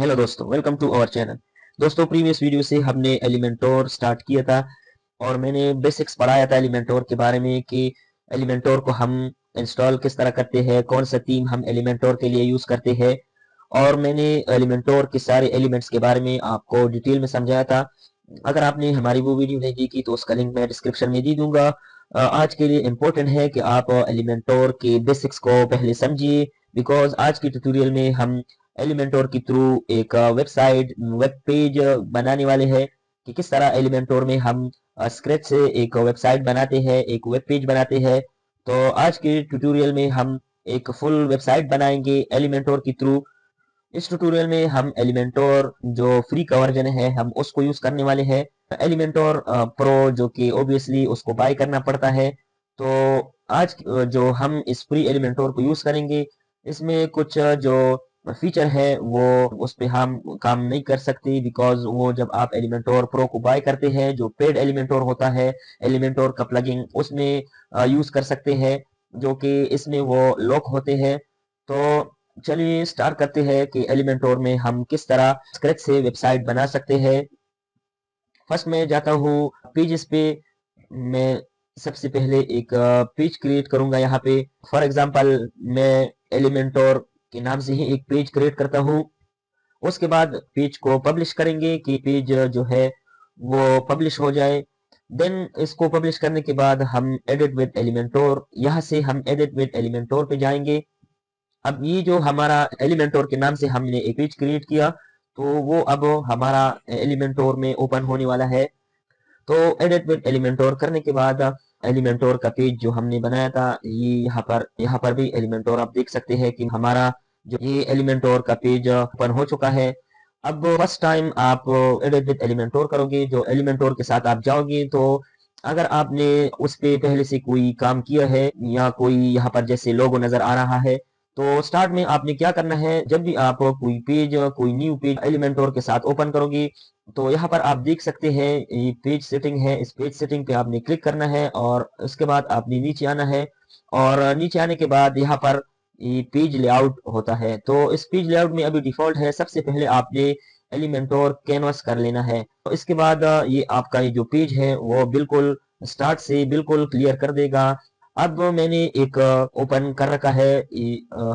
Hello दोस्तों, welcome to our channel. दोस्तों, previous video से हमने एलिमेंटोर स्टार्ट किया था और मैंने बेसिक्स पढ़ाया था एलिमेंटोर के बारे में कि एलिमेंटोर को हम इंस्टॉल किस तरह करते हैं, कौन सा थीम हम एलिमेंटोर के लिए यूज करते हैं। और मैंने एलिमेंटोर के सारे एलिमेंट्स के बारे में आपको डिटेल में समझाया था। अगर आपने हमारी वो वीडियो नहीं देखी तो उसका लिंक मैं डिस्क्रिप्शन में दे दूंगा। आज के लिए इम्पोर्टेंट है कि आप एलिमेंटोर के बेसिक्स को पहले समझिए, बिकॉज आज की ट्यूटोरियल में हम एलिमेंटोर के थ्रू एक वेबसाइट वेब पेज बनाने वाले हैं कि किस तरह एलिमेंटोर में हम स्क्रैच से एक वेबसाइट बनाते हैं, एक वेब पेज बनाते हैं। तो आज के ट्यूटोरियल में हम एक फुल वेबसाइट बनाएंगे एलिमेंटोर के थ्रू। इस ट्यूटोरियल में हम एलिमेंटोर जो फ्री का वर्जन है हम उसको यूज करने वाले हैं। एलिमेंटोर प्रो जो कि ऑब्वियसली उसको बाय करना पड़ता है। तो आज जो हम इस फ्री एलिमेंटोर को यूज करेंगे, इसमें कुछ जो फीचर है वो उस पे हम काम नहीं कर सकते, बिकॉज वो जब आप एलिमेंटोर प्रो को बाय करते हैं जो पेड एलिमेंटोर होता है, एलिमेंटोर का प्लगइन उसमें यूज कर सकते हैं, जो कि इसमें वो लॉक होते हैं। तो चलिए स्टार्ट करते हैं कि एलिमेंटोर में हम किस तरह स्क्रैच से वेबसाइट बना सकते हैं। फर्स्ट मैं जाता हूँ पेजेस पे। मैं सबसे पहले एक पेज क्रिएट करूंगा यहाँ पे। फॉर एग्जांपल मैं एलिमेंटोर के नाम से ही एक पेज क्रिएट करता हूँ। उसके बाद पेज को पब्लिश करेंगे कि पेज जो है वो पब्लिश हो जाए। देन इसको पब्लिश करने के बाद हम एडिट विद एलिमेंटोर, यहाँ से हम एडिट विद एलिमेंटोर पे जाएंगे। अब ये जो हमारा एलिमेंटोर के नाम से हमने एक पेज क्रिएट किया, तो वो अब हमारा एलिमेंटोर में ओपन होने वाला है। तो एडिट विद एलिमेंटोर करने के बाद एलिमेंटोर का पेज जो हमने बनाया था, ये यहाँ पर भी एलिमेंटोर आप देख सकते हैं कि हमारा जो ये एलिमेंटोर का पेज ओपन हो चुका है। अब फर्स्ट टाइम आप एडिट विद एलिमेंटोर करोगे, जो एलिमेंटोर के साथ आप जाओगे, तो अगर आपने उस पे पहले से कोई काम किया है या कोई यहाँ पर जैसे लोगो नजर आ रहा है, तो स्टार्ट में आपने क्या करना है, जब भी आप कोई न्यू पेज एलिमेंटोर के साथ ओपन करोगे, तो यहाँ पर आप देख सकते हैं ये पेज सेटिंग है। इस पेज सेटिंग पे आपने क्लिक करना है और उसके बाद आपने नीचे आना है। और नीचे आने के बाद यहाँ पर ये पेज लेआउट होता है। तो इस पेज लेआउट में अभी डिफॉल्ट है, सबसे पहले आपने एलिमेंटोर कैनवास कर लेना है। तो इसके बाद ये आपका ये जो पेज है वो बिल्कुल स्टार्ट से बिल्कुल क्लियर कर देगा। अब मैंने एक ओपन कर रखा है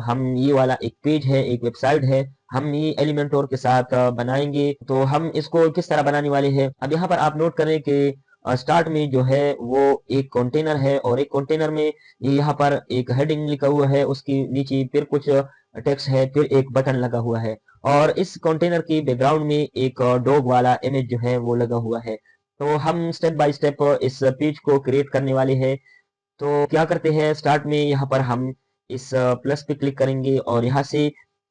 हम ये वाला एक पेज है, एक वेबसाइट है, हम ये एलिमेंटोर के साथ बनाएंगे। तो हम इसको किस तरह बनाने वाले हैं, अब यहाँ पर आप नोट करें कि स्टार्ट में जो है वो एक कंटेनर है और एक कंटेनर में ये यहाँ पर एक हेडिंग लिखा हुआ है, उसके नीचे फिर कुछ टेक्स्ट है, फिर एक बटन लगा हुआ है और इस कंटेनर के बैकग्राउंड में एक डॉग वाला इमेज जो है वो लगा हुआ है। तो हम स्टेप बाय स्टेप इस पेज को क्रिएट करने वाले हैं। तो क्या करते हैं, स्टार्ट में यहाँ पर हम इस प्लस पे क्लिक करेंगे और यहाँ से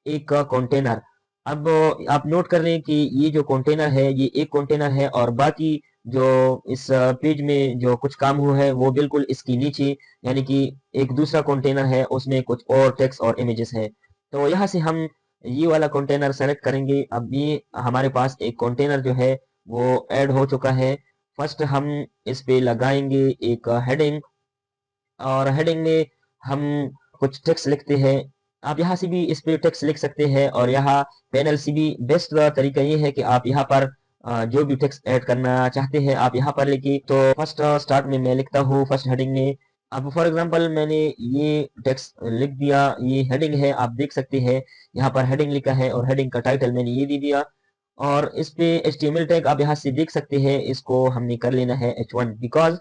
एक कंटेनर। अब आप नोट कर लें कि ये जो कंटेनर है ये एक कंटेनर है और बाकी जो इस पेज में जो कुछ काम हुआ है वो बिल्कुल इसके नीचे, यानी कि एक दूसरा कंटेनर है उसमें कुछ और टेक्स्ट और इमेजेस है। तो यहाँ से हम ये वाला कंटेनर सेलेक्ट करेंगे। अब ये हमारे पास एक कंटेनर जो है वो ऐड हो चुका है। फर्स्ट हम इस पे लगाएंगे एक हेडिंग और हेडिंग में हम कुछ टेक्स्ट लिखते हैं। आप यहाँ से भी इस पे टेक्स्ट लिख सकते हैं और यहाँ पैनल से भी बेस्ट तरीका ये है कि आप यहाँ पर जो भी टेक्स्ट ऐड करना चाहते हैं आप यहाँ पर लिखिए। तो फर्स्ट स्टार्ट में मैं लिखता हूँ फर्स्ट हेडिंग में। अब फॉर एग्जांपल मैंने ये टेक्स्ट लिख दिया, ये हेडिंग है, आप देख सकते हैं यहाँ पर हेडिंग लिखा है और हेडिंग का टाइटल मैंने ये दे दिया। और इस पे HTML टैग आप यहाँ से देख सकते हैं, इसको हमने कर लेना है H1, बिकॉज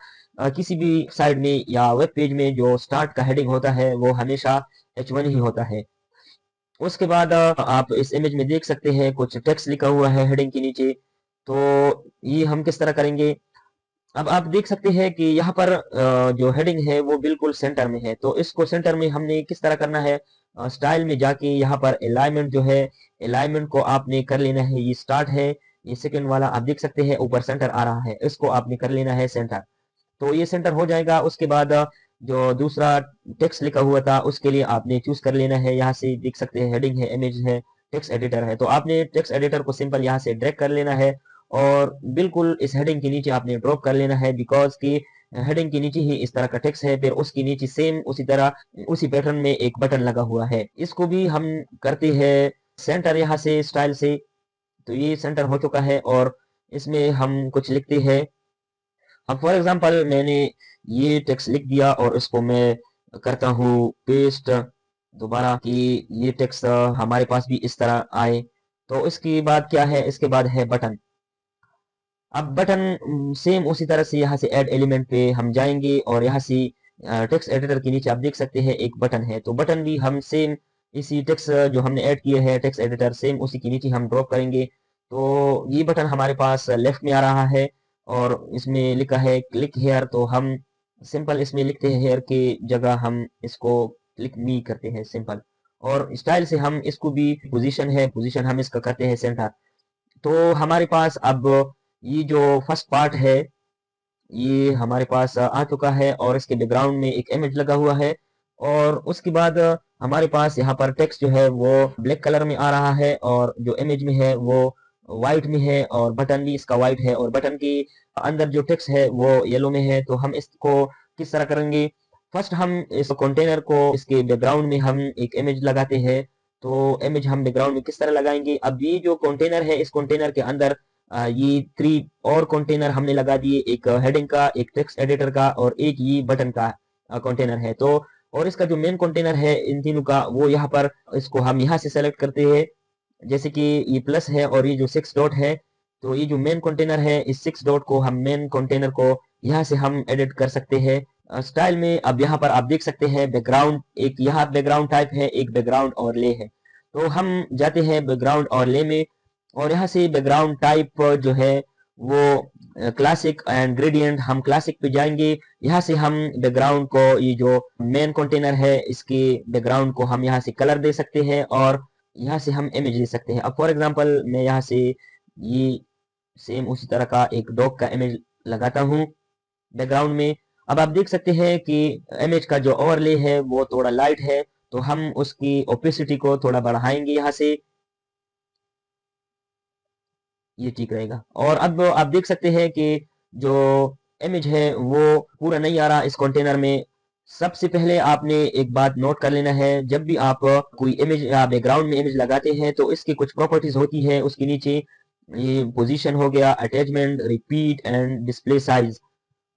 किसी भी साइड में या वेब पेज में जो स्टार्ट का हेडिंग होता है वो हमेशा H1 ही होता है। उसके बाद आप इस इमेज में देख सकते हैं कुछ टेक्स्ट लिखा हुआ है हेडिंग के नीचे। तो ये हम किस तरह करेंगे, अब आप देख सकते हैं कि यहाँ पर जो हेडिंग है वो बिल्कुल सेंटर में है। तो इसको सेंटर में हमने किस तरह करना है, स्टाइल में जाके यहाँ पर अलाइनमेंट जो है, अलाइनमेंट को आपने कर लेना है, ये स्टार्ट है, ये सेकंड वाला आप देख सकते हैं ऊपर सेंटर आ रहा है, इसको आपने कर लेना है सेंटर। तो ये सेंटर हो जाएगा। उसके बाद जो दूसरा टेक्स्ट लिखा हुआ था उसके लिए आपने चूज कर लेना है, यहाँ से देख सकते हैं हेडिंग है, इमेज है, टेक्स्ट एडिटर है। तो आपने टेक्स्ट एडिटर को सिंपल यहाँ से ड्रैग कर लेना है और बिल्कुल इस हेडिंग के नीचे आपने ड्रॉप कर लेना है, बिकॉज की हेडिंग के नीचे ही इस तरह का टेक्स्ट है, फिर उसके नीचे सेम उसी तरह उसी पैटर्न में एक बटन लगा हुआ है। इसको भी हम करते हैं सेंटर यहाँ से स्टाइल से, तो ये सेंटर हो चुका है और इसमें हम कुछ लिखते हैं। अब फॉर एग्जांपल मैंने ये टेक्स्ट लिख दिया और इसको मैं करता हूँ पेस्ट दोबारा कि ये टेक्स्ट हमारे पास भी इस तरह आए। तो इसके बाद क्या है, इसके बाद है बटन। अब बटन सेम उसी तरह से यहाँ से ऐड एलिमेंट पे हम जाएंगे और यहाँ से टेक्स्ट एडिटर के नीचे आप देख सकते हैं एक बटन है, तो बटन भी हम सेम इसी टेक्स्ट जो हमने ऐड किए हैं टेक्स्ट एडिटर सेम उसी के नीचे हम ड्रॉप करेंगे। तो ये बटन हमारे पास लेफ्ट में आ रहा है और इसमें लिखा है क्लिक हेयर, तो हम सिंपल इसमें लिखते हैं हेयर की जगह हम इसको क्लिक मी करते हैं सिंपल। और स्टाइल से हम इसको भी पोजीशन है, पोजीशन हम इसका करते हैं सेंटर। तो हमारे पास अब ये जो फर्स्ट पार्ट है ये हमारे पास आ चुका है और इसके बैकग्राउंड में एक इमेज लगा हुआ है। और उसके बाद हमारे पास यहाँ पर टेक्स्ट जो है वो ब्लैक कलर में आ रहा है और जो इमेज में है वो व्हाइट में है और बटन भी इसका व्हाइट है और बटन के अंदर जो टेक्स्ट है वो येलो में है। तो हम इसको किस तरह करेंगे, फर्स्ट हम इस कंटेनर को इसके बैकग्राउंड में हम एक इमेज लगाते हैं। तो इमेज हम बैकग्राउंड में किस तरह लगाएंगे, अब ये जो कंटेनर है इस कंटेनर के अंदर ये 3 और कंटेनर हमने लगा दिए, एक हेडिंग का, एक टेक्स्ट एडिटर का और एक ये बटन का कंटेनर है। तो और इसका जो मेन कंटेनर है इन तीनों का वो यहाँ पर, इसको हम यहाँ से सेलेक्ट करते हैं जैसे कि ये प्लस है और ये जो 6 डॉट है, तो ये जो मेन कंटेनर है इस 6 डॉट को हम मेन कंटेनर को यहाँ से हम एडिट कर सकते हैं स्टाइल में। अब यहाँ पर आप देख सकते हैं बैकग्राउंड, एक यहाँ बैकग्राउंड टाइप है, एक बैकग्राउंड और ले है। तो हम जाते हैं बैकग्राउंड और ले में और यहाँ से बैकग्राउंड टाइप जो है वो क्लासिक एंड ग्रेडियंट, हम क्लासिक पे जाएंगे। यहाँ से हम बैकग्राउंड को, ये जो मेन कंटेनर है इसके बैकग्राउंड को हम यहाँ से कलर दे सकते हैं और यहाँ से हम इमेज दे सकते हैं। अब फॉर एग्जांपल मैं यहाँ से ये सेम उसी तरह का एक डॉग का इमेज लगाता हूँ बैकग्राउंड में। अब आप देख सकते हैं कि इमेज का जो ओवरले है वो थोड़ा लाइट है, तो हम उसकी ओपेसिटी को थोड़ा बढ़ाएंगे यहाँ से, ये ठीक रहेगा। और अब आप देख सकते हैं कि जो इमेज है वो पूरा नहीं आ रहा इस कंटेनर में। सबसे पहले आपने एक बात नोट कर लेना है, जब भी आप कोई इमेज या बैकग्राउंड में इमेज लगाते हैं तो इसकी कुछ प्रॉपर्टीज होती है उसके नीचे, ये पोजीशन हो गया, attachment, repeat and display size.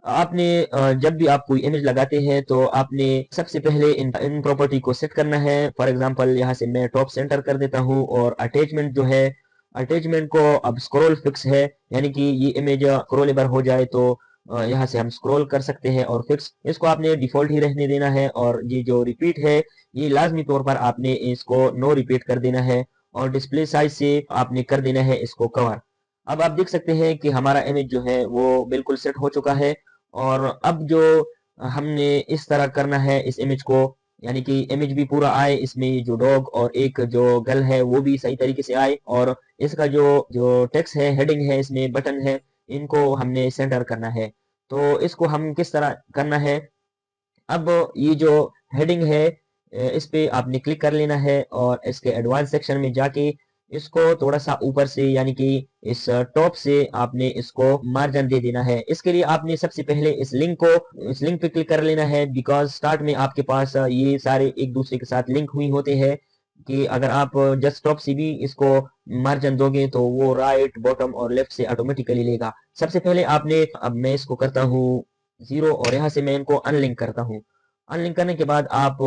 आपने जब भी आप कोई इमेज लगाते हैं तो आपने सबसे पहले इन प्रॉपर्टी को सेट करना है। फॉर एग्जांपल यहाँ से मैं टॉप सेंटर कर देता हूँ और अटैचमेंट जो है, अटैचमेंट को अब स्क्रॉल फिक्स है, यानी कि ये इमेज स्क्रॉलेबल हो जाए तो यहाँ से हम स्क्रॉल कर सकते हैं। और फिक्स इसको आपने डिफॉल्ट ही रहने देना है। और ये जो रिपीट है ये लाजमी तौर पर आपने इसको नो रिपीट कर देना है और डिस्प्ले साइज से आपने कर देना है इसको कवर। अब आप देख सकते हैं कि हमारा इमेज जो है वो बिल्कुल सेट हो चुका है। और अब जो हमने इस तरह करना है इस इमेज को, यानी कि इमेज भी पूरा आए, इसमें जो डॉग और एक जो गर्ल है वो भी सही तरीके से आए और इसका जो जो टेक्स्ट है, हेडिंग है, इसमें बटन है, इनको हमने सेंटर करना है। तो इसको हम किस तरह करना है, अब ये जो हेडिंग है इस पे आपने क्लिक कर लेना है और इसके एडवांस सेक्शन में जाके इसको थोड़ा सा ऊपर से, यानी कि इस टॉप से आपने इसको मार्जिन दे देना है। इसके लिए आपने सबसे पहले इस लिंक पे क्लिक कर लेना है, बिकॉज स्टार्ट में आपके पास ये सारे एक दूसरे के साथ लिंक हुई होते हैं कि अगर आप जस्ट टॉप से भी इसको मार्जिन दोगे तो वो राइट, बॉटम और लेफ्ट से ऑटोमेटिकली लेगा। सबसे पहले आपने, अब मैं इसको करता हूँ 0 और यहाँ से मैं इनको अनलिंक करता हूँ। अनलिंक करने के बाद आप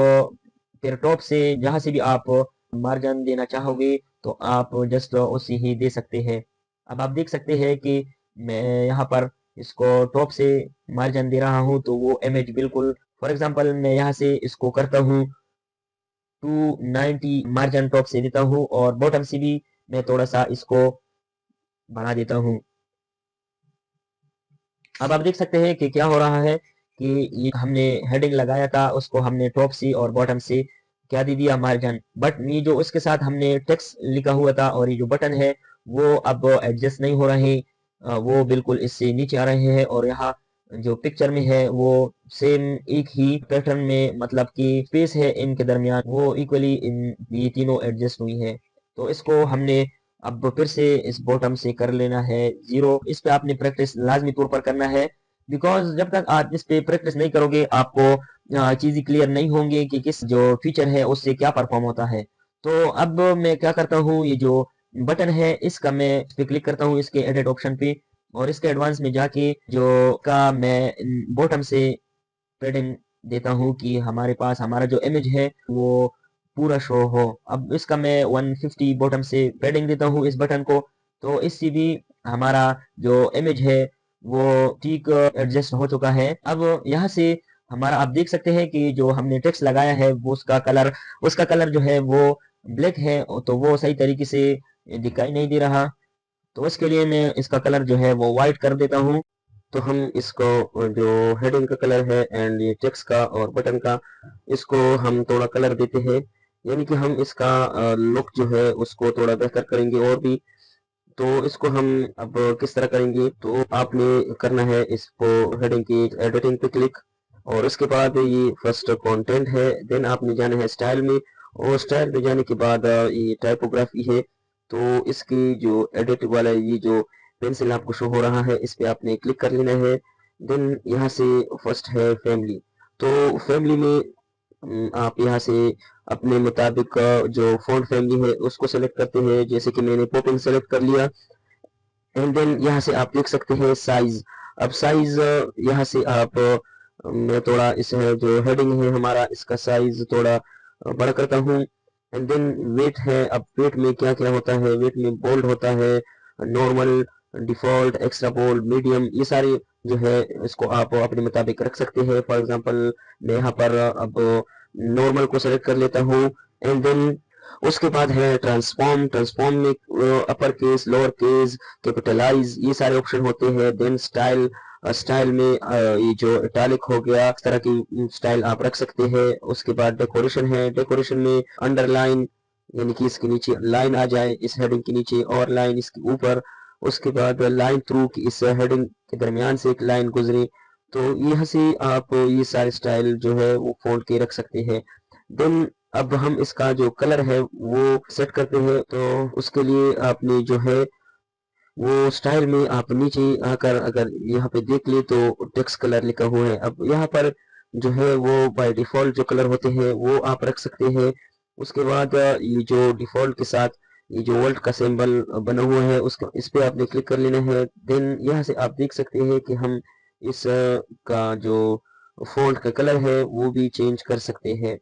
फिर टॉप से जहां से भी आप मार्जिन देना चाहोगे तो आप जस्ट उसी ही दे सकते हैं। अब आप देख सकते हैं कि मैं यहाँ पर इसको टॉप से मार्जिन दे रहा हूँ तो वो इमेज बिल्कुल, फॉर एग्जांपल मैं यहाँ से इसको करता हूँ 290 मार्जिन टॉप से देता हूँ और बॉटम से भी मैं थोड़ा सा इसको बढ़ा देता हूँ। अब आप देख सकते हैं कि क्या हो रहा है कि ये हमने हेडिंग लगाया था उसको हमने टॉप से और बॉटम से क्या दे दिया, मार्जिन। बट ये जो उसके साथ हमने टेक्स्ट लिखा हुआ था और ये जो बटन है वो अब एडजस्ट नहीं हो रहे, वो बिल्कुल इससे नीचे आ रहे हैं। और यहाँ जो पिक्चर में है वो सेम एक ही पैटर्न में, मतलब कि स्पेस है इनके दरमियान, वो इक्वली इन ये तीनों एडजस्ट हुई है। तो इसको हमने अब फिर से इस बॉटम से कर लेना है 0। इस पे आपने प्रैक्टिस लाजमी तौर पर करना है, बिकॉज जब तक आप इस पे प्रैक्टिस नहीं करोगे आपको चीजें क्लियर नहीं होंगी कि किस जो फीचर है उससे क्या परफॉर्म होता है। तो अब मैं क्या करता हूँ, ये जो बटन है इसका मैं इस पे क्लिक करता हूँ, इसके एडिट ऑप्शन पे, और इसके एडवांस में जाके जो का मैं बॉटम से पैडिंग देता हूँ कि हमारे पास हमारा जो इमेज है वो पूरा शो हो। अब इसका मैं 150 बॉटम से पैडिंग देता हूँ इस बटन को, तो इससे भी हमारा जो इमेज है वो ठीक एडजस्ट हो चुका है। अब यहाँ से हमारा आप देख सकते हैं कि जो हमने टेक्स्ट लगाया है वो उसका कलर जो है वो ब्लैक है, तो वो सही तरीके से दिखाई नहीं दे रहा। तो इसके लिए मैं इसका कलर जो है वो व्हाइट कर देता हूँ। तो हम इसको जो हेडिंग का कलर है एंड ये टेक्स्ट का और बटन का, इसको हम थोड़ा कलर देते हैं, यानी कि हम इसका लुक जो है उसको थोड़ा बेहतर करेंगे और भी। तो इसको हम अब किस तरह करेंगे, तो आपने करना है इसको हेडिंग की एडिटिंग पे क्लिक, और उसके बाद ये फर्स्ट कंटेंट है, देन आपने जाना है स्टाइल में, और स्टाइल में जाने के बाद ये टाइपोग्राफी है, तो इसकी जो एडिट वाला ये जो पेंसिल आपको शो हो रहा है इस पे आपने क्लिक कर लेना है। देन यहाँ से फर्स्ट है फैमिली, तो फैमिली में आप यहाँ से अपने मुताबिक जो फ़ॉन्ट फैमिली है उसको सेलेक्ट करते हैं, जैसे कि मैंने पॉपिंग सेलेक्ट कर लिया। एंड देन यहाँ से आप देख सकते हैं साइज। अब साइज यहाँ से आप मैं थोड़ा इस जो हेडिंग है हमारा इसका साइज थोड़ा बड़ा करता हूँ। एंड देन वेट है, अब वेट में क्या क्या होता है, वेट में बोल्ड होता है, normal, default, extra bold, medium, ये सारे जो है इसको आप अपने मुताबिक रख सकते हैं। फॉर एग्जांपल मैं यहाँ पर अब नॉर्मल को सेलेक्ट कर लेता हूँ। एंड देन उसके बाद है ट्रांसफॉर्म। ट्रांसफॉर्म में upper case, lower case, capitalize, ये सारे ऑप्शन होते हैं। देन स्टाइल, स्टाइल में ये जो इटैलिक हो गया, इस तरह की स्टाइल आप रख सकते हैं। उसके बाद डेकोरेशन है, डेकोरेशन में अंडरलाइन, यानी कि इसके नीचे लाइन आ जाए, इस हेडिंग के नीचे और लाइन इसके ऊपर। उसके बाद लाइन थ्रू की इस हेडिंग के दरमियान से एक लाइन गुजरे। तो यहाँ से आप ये सारे स्टाइल जो है वो फ़ॉन्ट के रख सकते हैं। देन अब हम इसका जो कलर है वो सेट करते हैं, तो उसके लिए आपने जो है वो स्टाइल में आप नीचे आकर अगर यहाँ पे देख ले तो टेक्स्ट कलर लिखा हुआ है। अब यहाँ पर जो है वो बाय डिफ़ॉल्ट जो कलर होते हैं वो आप रख सकते हैं। उसके बाद ये जो डिफ़ॉल्ट के साथ ये जो वर्ल्ड का सिंबल बना हुआ है उसका इस पे आपने क्लिक कर लेना है। देन यहाँ से आप देख सकते हैं कि हम इस का जो फ़ॉन्ट का कलर है वो भी चेंज कर सकते हैं।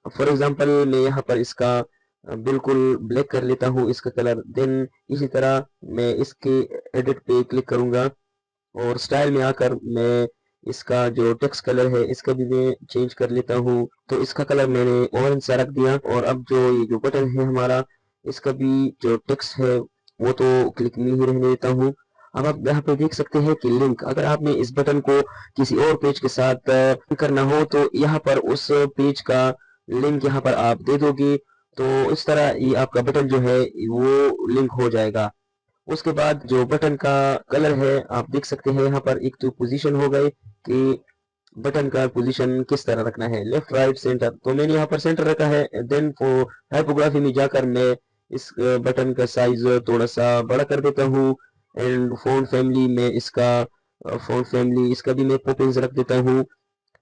फॉर एग्जांपल मैं यहाँ पर इसका बिल्कुल ब्लैक कर लेता हूँ इसका कलर। देन इसी तरह मैं इसके एडिट पे क्लिक करूँगा और स्टाइल में आकर मैं इसका जो टेक्स्ट कलर है इसका भी मैं चेंज कर लेता हूँ। तो इसका कलर मैंने ऑरेंज सा रख दिया, और अब जो ये जो बटन है हमारा इसका भी जो टेक्स्ट है वो तो क्लिक में ही रहने देता हूँ। अब आप यहाँ पे देख सकते हैं कि लिंक, अगर आपने इस बटन को किसी और पेज के साथ करना हो तो यहाँ पर उस पेज का लिंक यहाँ पर आप दे दोगे, तो इस तरह ये आपका बटन जो है वो लिंक हो जाएगा। उसके बाद जो बटन का कलर है आप देख सकते हैं यहाँ पर एक तो पोजीशन हो गए कि बटन का पोजीशन किस तरह रखना है, लेफ्ट राइट सेंटर, तो मैंने यहाँ पर सेंटर रखा है। देन फॉर टाइपोग्राफी में जाकर मैं इस बटन का साइज थोड़ा सा बड़ा कर देता हूँ। एंड फ़ॉन्ट फैमिली में इसका फ़ॉन्ट फैमिली इसका भी मैं पॉपिंग्स रख देता हूँ।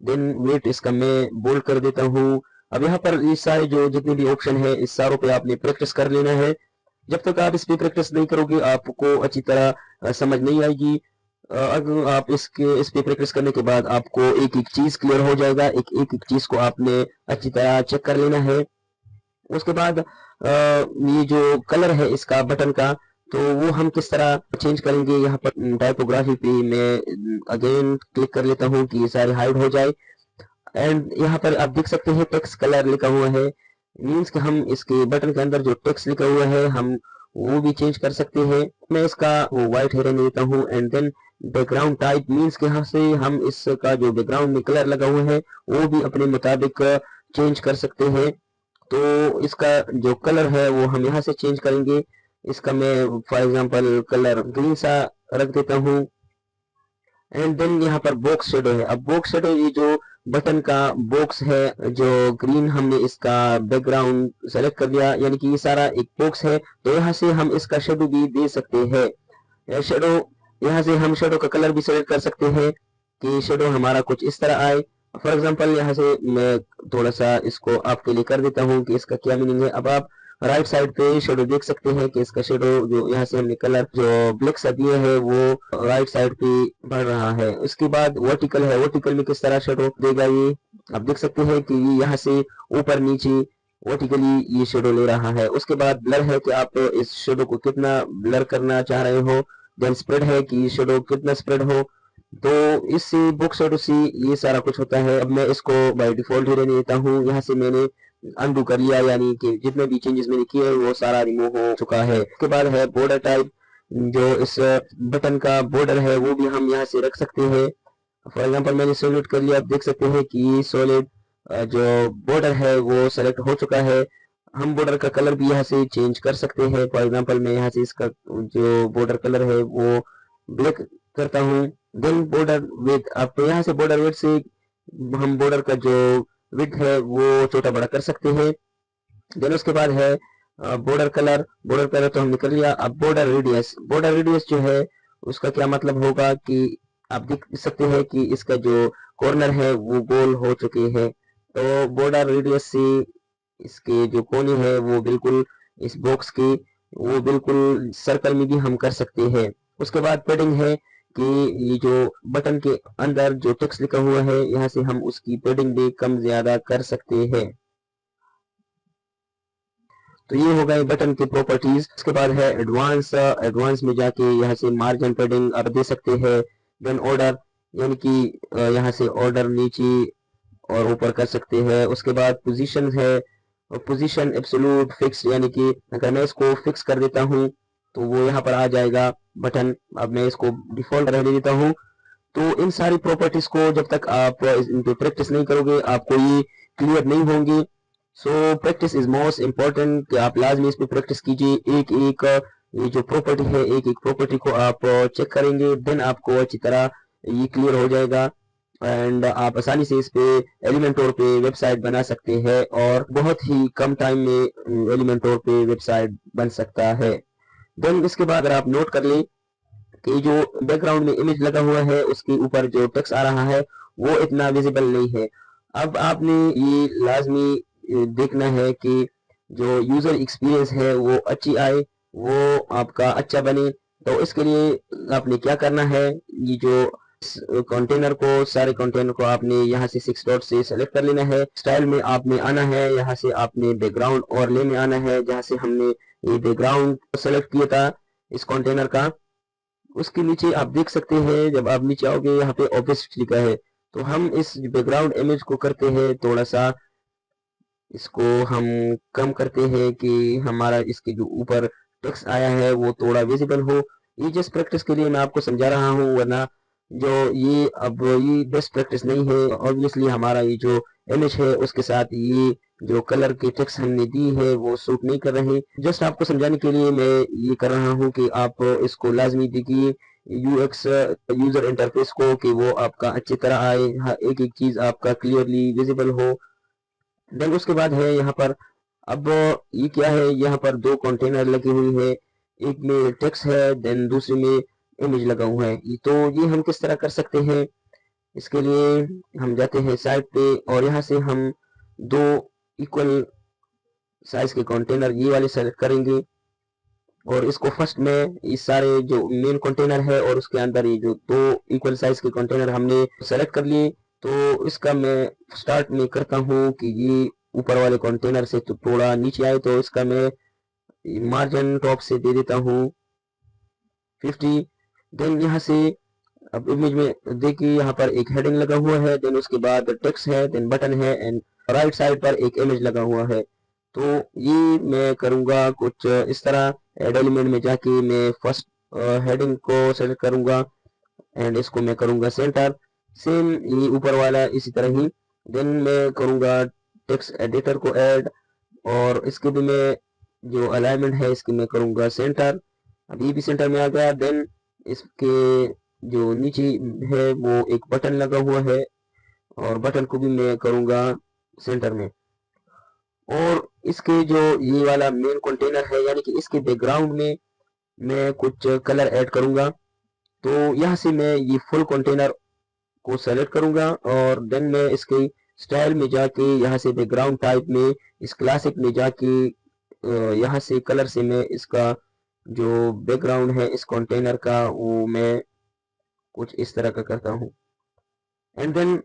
देन वेट इसका मैं बोल्ड कर देता हूँ। अब यहाँ पर ये सारे जो जितने भी ऑप्शन है इस सारों पे आपने प्रैक्टिस कर लेना है। जब तक आप इस पे प्रैक्टिस नहीं करोगे आपको अच्छी तरह समझ नहीं आएगी। अगर आप इस पे प्रैक्टिस करने के बाद आपको एक एक चीज क्लियर हो जाएगा, एक एक चीज को आपने अच्छी तरह चेक कर लेना है। उसके बाद ये जो कलर है इसका बटन का, तो वो हम किस तरह चेंज करेंगे, यहाँ पर टाइपोग्राफी पे मैं अगेन क्लिक कर लेता हूँ कि ये सारे हाइड हो जाए। एंड यहाँ पर आप देख सकते हैं टेक्स्ट कलर लिखा हुआ है, मीन्स कि हम इसके बटन के अंदर जो टेक्स्ट लिखा हुआ है हम वो भी चेंज कर सकते हैं। मैं इसका वो व्हाइट है रहने देता हूँ। And then background type, means कि यहाँ से हम इसका जो बैकग्राउंड में कलर लगा हुआ है वो भी अपने मुताबिक चेंज कर सकते हैं। तो इसका जो कलर है वो हम यहाँ से चेंज करेंगे। इसका मैं फॉर एग्जांपल कलर ग्रीन सा रख देता हूँ। एंड देन यहाँ पर बॉक्स शेडो है। अब बॉक्स शेडो ये जो बटन का बॉक्स है जो ग्रीन, हमने इसका बैकग्राउंड सेलेक्ट कर लिया, यानी कि ये सारा एक बॉक्स है, तो यहाँ से हम इसका शेडो भी दे सकते हैं। शेडो यहाँ से हम शेडो का कलर भी सेलेक्ट कर सकते हैं कि शेडो हमारा कुछ इस तरह आए। फॉर एग्जांपल यहाँ से मैं थोड़ा सा इसको आपके लिए कर देता हूँ कि इसका क्या मीनिंग है। अब आप राइट साइड पे शेडो देख सकते हैं कि इसका शेडो जो यहाँ से हमने कलर जो ब्लैक सा दिया है वो राइट साइड पे बढ़ रहा है। उसके बाद वर्टिकल है, वर्टिकल में किस तरह शेडो देगा ये आप देख सकते हैं कि ये यहाँ से ऊपर नीचे वर्टिकली ये शेडो ले रहा है। उसके बाद ब्लर है कि आप इस शेडो को कितना ब्लर करना चाह रहे हो। देन स्प्रेड है कि शेडो कितना स्प्रेड हो। तो इससे बुक शेडो से ये सारा कुछ होता है। अब मैं इसको बाय डिफॉल्ट ही रहने देता हूँ। यहाँ से मैंने अनडू कर लिया, यानी कि जितने भी चेंजेस मैंने किए वो सारा रिमूव हो चुका है। उसके बाद है बॉर्डर टाइप, जो इस बटन का बॉर्डर है वो भी हम यहाँ से रख सकते हैं। फॉर एग्जांपल मैंने सेलेक्ट कर लिया, आप देख सकते हैं कि सॉलिड जो बॉर्डर है वो सेलेक्ट हो चुका है। हम बॉर्डर का कलर भी यहाँ से चेंज कर सकते हैं। फॉर एग्जांपल मैं यहाँ से इसका जो बॉर्डर कलर है वो ब्लैक करता हूँ। देन बॉर्डर विड्थ, आप यहाँ से बॉर्डर विड्थ से हम बॉर्डर का जो विड्थ है वो छोटा बड़ा कर सकते हैं। देन उसके बाद है बॉर्डर कलर, बॉर्डर कलर तो हमने कर लिया। अब बॉर्डर रेडियस, बॉर्डर रेडियस जो है उसका क्या मतलब होगा कि आप देख सकते हैं कि इसका जो कॉर्नर है वो गोल हो चुके हैं। तो बॉर्डर रेडियस से इसके जो कोने हैं वो बिल्कुल इस बॉक्स के वो बिल्कुल सर्कल में भी हम कर सकते हैं। उसके बाद पेडिंग है कि ये जो बटन के अंदर जो टेक्स्ट लिखा हुआ है यहाँ से हम उसकी पेडिंग भी कम ज्यादा कर सकते हैं। तो ये हो गए बटन के प्रॉपर्टीज। उसके बाद है एडवांस, एडवांस में जाके यहाँ से मार्जिन पेडिंग आप दे सकते हैं। देन ऑर्डर, यानी कि यहाँ से ऑर्डर नीचे और ऊपर कर सकते हैं। उसके बाद पोजीशन है, पोजीशन एब्सोल्यूट फिक्स, यानी कि अगर मैं इसको फिक्स कर देता हूँ तो वो यहाँ पर आ जाएगा बटन। अब मैं इसको डिफॉल्ट रहने देता हूँ। तो इन सारी प्रॉपर्टीज को जब तक आप इन पे प्रैक्टिस नहीं करोगे आपको ये क्लियर नहीं होंगी। So practice is most important, कि आप लाजमी इस पे प्रैक्टिस कीजिए। एक एक ये जो प्रॉपर्टी है एक एक प्रॉपर्टी को आप चेक करेंगे, देन आपको अच्छी तरह ये क्लियर हो जाएगा एंड आप आसानी से इस पे एलिमेंटोर पे वेबसाइट बना सकते हैं और बहुत ही कम टाइम में एलिमेंटोर पे वेबसाइट बन सकता है। देन इसके बाद अगर आप नोट कर लें कि जो बैकग्राउंड में इमेज लगा हुआ है उसके ऊपर जो टेक्स्ट आ रहा है वो इतना विजिबल नहीं है। अब आपने ये लाजमी देखना है कि जो यूजर एक्सपीरियंस है वो अच्छी आए, वो आपका अच्छा बने। तो इसके लिए आपने क्या करना है, ये जो कंटेनर को सारे कंटेनर को आपने यहाँ से 6 डॉट से सेलेक्ट कर लेना है। स्टाइल में आपने आना है, यहाँ से आपने बैकग्राउंड ओवरले में आना है जहाँ से हमने ये बैकग्राउंड सेलेक्ट किया था इस कंटेनर का। उसके नीचे आप देख सकते हैं, जब आप नीचे आओगे यहाँ पे ऑब्जेक्ट लिखा है। तो हम इस बैकग्राउंड इमेज को करते हैं थोड़ा सा, इसको हम कम करते हैं कि हमारा इसके जो ऊपर टेक्स्ट आया है वो थोड़ा विजिबल हो। ये जस्ट प्रैक्टिस के लिए मैं आपको समझा रहा हूँ, वरना जो ये अब ये बेस्ट प्रैक्टिस नहीं है। ऑब्वियसली हमारा ये जो इमेज है उसके साथ ये जो कलर के टेक्स्ट हमने दी है वो सूट नहीं कर रहे। जस्ट आपको समझाने के लिए मैं ये कर रहा हूँ कि आप इसको लाजमी देखिए यूएक्स यूजर इंटरफेस को, कि वो आपका अच्छी तरह आए, एक एक चीज आपका क्लियरली विजिबल हो। देन उसके बाद है यहाँ पर, अब ये क्या है, यहाँ पर 2 कंटेनर लगी हुई है, एक में टेक्स्ट है देन दूसरे में इमेज लगा हुआ है। तो ये हम किस तरह कर सकते हैं, इसके लिए हम जाते हैं साइड पे और यहाँ से हम 2 इक्वल साइज के कंटेनर ये वाले सेलेक्ट करेंगे और इसको फर्स्ट में इस सारे जो मेन कंटेनर है और उसके अंदर ये जो 2 इक्वल साइज के कंटेनर हमने सेलेक्ट कर लिए। तो इसका मैं स्टार्ट में करता हूँ कि ये ऊपर वाले कंटेनर से तो थोड़ा नीचे आए, तो इसका मैं मार्जिन टॉप से दे देता हूँ 50। देन यहाँ से अब इमेज में देखिए यहाँ पर एक हेडिंग लगा हुआ है, देन उसके बाद टेक्स्ट है, देन बटन है एंड राइट साइड पर एक इमेज लगा हुआ है। तो ये मैं करूँगा कुछ इस तरह, एड एलिमेंट में जाके मैं फर्स्ट हेडिंग को सेलेक्ट करूँगा एंड इसको मैं करूँगा सेंटर, सेम ये ऊपर वाला इसी तरह ही। देन मैं करूँगा टेक्स्ट एडिटर को ऐड और इसके भी मैं जो अलाइनमेंट है इसकी मैं करूँगा सेंटर। अब ये भी सेंटर में आ गया। देन इसके जो नीचे है वो एक बटन लगा हुआ है और बटन को भी मैं करूँगा सेंटर में। और इसके जो ये वाला मेन कंटेनर है यानी कि इसके बैकग्राउंड में मैं कुछ कलर ऐड करूँगा। तो यहाँ से मैं ये फुल कंटेनर को सेलेक्ट करूंगा और देन मैं इसके स्टाइल में जाके यहाँ से बैकग्राउंड टाइप में इस क्लासिक में जाके यहाँ से कलर से मैं इसका जो बैकग्राउंड है इस कंटेनर का वो मैं कुछ इस तरह का करता हूँ। एंड देन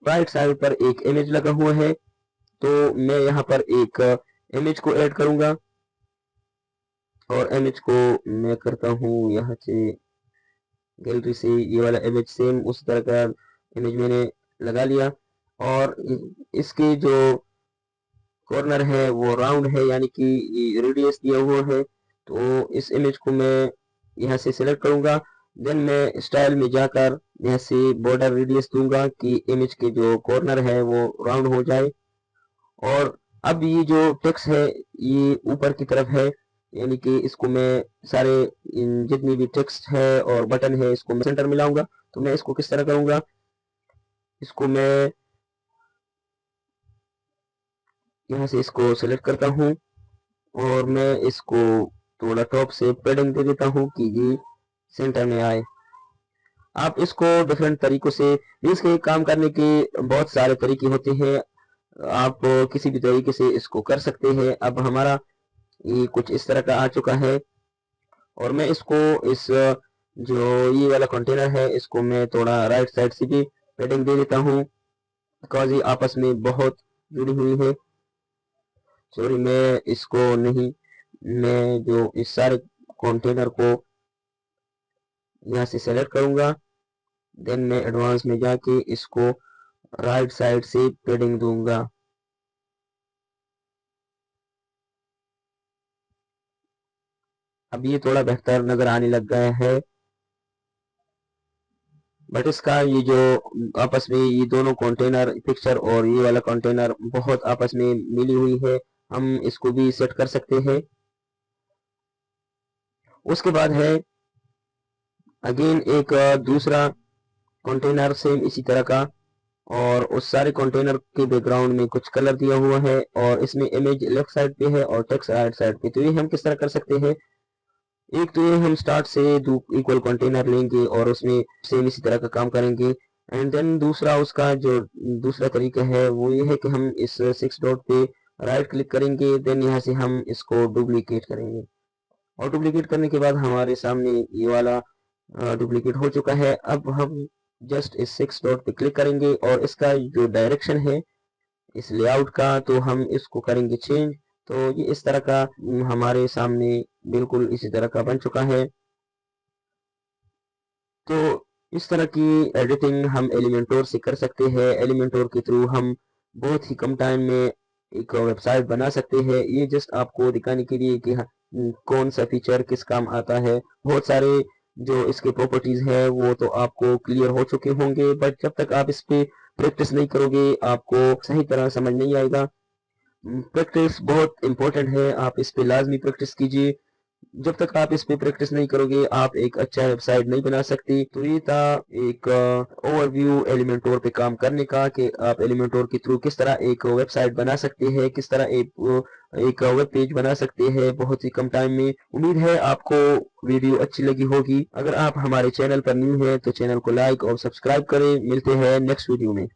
राइट साइड पर एक इमेज लगा हुआ है, तो मैं यहाँ पर एक इमेज को ऐड करूंगा और इमेज को मैं करता हूँ यहाँ से गैलरी से ये वाला इमेज सेम उस तरह का इमेज मैंने लगा लिया और इसके जो कॉर्नर है वो राउंड है यानी कि रेडियस दिया हुआ है। तो इस इमेज को मैं यहाँ से सिलेक्ट करूंगा, देन मैं स्टाइल में जाकर यहाँ से बॉर्डर रेडियस दूंगा कि इमेज के जो कॉर्नर है वो राउंड हो जाए। और अब ये जो टेक्स्ट है ये ऊपर की तरफ है यानी कि इसको मैं सारे जितनी भी टेक्स्ट है और बटन है इसको मैं सेंटर में लाऊंगा। तो मैं इसको किस तरह करूंगा, इसको मैं यहाँ से इसको सेलेक्ट करता हूँ और मैं इसको थोड़ा टॉप से पैडिंग दे देता हूँ कि ये सेंटर में आए। आप इसको डिफरेंट तरीकों से इसके काम करने के बहुत सारे तरीके होते हैं, आप किसी भी तरीके से इसको कर सकते हैं। अब हमारा ये कुछ इस तरह का आ चुका है और मैं इसको इस जो ये वाला कंटेनर है इसको मैं थोड़ा राइट साइड से भी पैडिंग दे देता हूँ बिकॉज ये आपस में बहुत जुड़ी हुई है। सॉरी, मैं इसको नहीं, मैं जो इस सारे कंटेनर को यहाँ से सेलेक्ट करूंगा, देन मैं एडवांस में जाके इसको राइट साइड से पैडिंग दूंगा। अब ये थोड़ा बेहतर नजर आने लग गया है, बट इसका ये जो आपस में ये दोनों कंटेनर पिक्चर और ये वाला कंटेनर बहुत आपस में मिली हुई है, हम इसको भी सेट कर सकते हैं। उसके बाद है अगेन एक दूसरा कंटेनर सेम इसी तरह का और उस सारे कंटेनर के बैकग्राउंड में कुछ कलर दिया हुआ है और इसमें इमेज लेफ्ट साइड पे है और टेक्स्ट राइट साइड पे। तो ये हम किस तरह कर सकते हैं, एक तो ये हम स्टार्ट से दो इक्वल कंटेनर लेंगे और उसमें सेम इसी तरह का काम करेंगे। एंड देन दूसरा उसका जो दूसरा तरीका है वो ये है कि हम इस 6 डॉट पे राइट क्लिक करेंगे, देन यहाँ से हम इसको डुप्लीकेट करेंगे और डुप्लीकेट करने के बाद हमारे सामने ये वाला डुप्लीकेट हो चुका है। अब हम जस्ट इस 6 डॉट पे क्लिक करेंगे और इसका जो डायरेक्शन है इस लेआउट का तो हम इसको करेंगे चेंज। तो ये इस तरह का हमारे सामने बिल्कुल इसी तरह का बन चुका है। तो इस तरह की एडिटिंग हम एलिमेंटोर से कर सकते हैं। एलिमेंटोर के थ्रू हम बहुत ही कम टाइम में एक वेबसाइट बना सकते हैं। ये जस्ट आपको दिखाने के लिए कि कौन सा फीचर किस काम आता है। बहुत सारे जो इसके प्रॉपर्टीज है वो तो आपको क्लियर हो चुके होंगे, बट जब तक आप इस पे प्रैक्टिस नहीं करोगे आपको सही तरह समझ नहीं आएगा। प्रैक्टिस बहुत इंपॉर्टेंट है, आप इस पे लाजमी प्रैक्टिस कीजिए। जब तक आप इस पे प्रैक्टिस नहीं करोगे आप एक अच्छा वेबसाइट नहीं बना सकते। तो ये था एक ओवरव्यू एलिमेंटोर पे काम करने का कि आप एलिमेंटोर के थ्रू किस तरह एक वेबसाइट बना सकते हैं, किस तरह एक वेब पेज बना सकते हैं बहुत ही कम टाइम में। उम्मीद है आपको वीडियो अच्छी लगी होगी। अगर आप हमारे चैनल पर न्यू हैं तो चैनल को लाइक और सब्सक्राइब करें। मिलते हैं नेक्स्ट वीडियो में।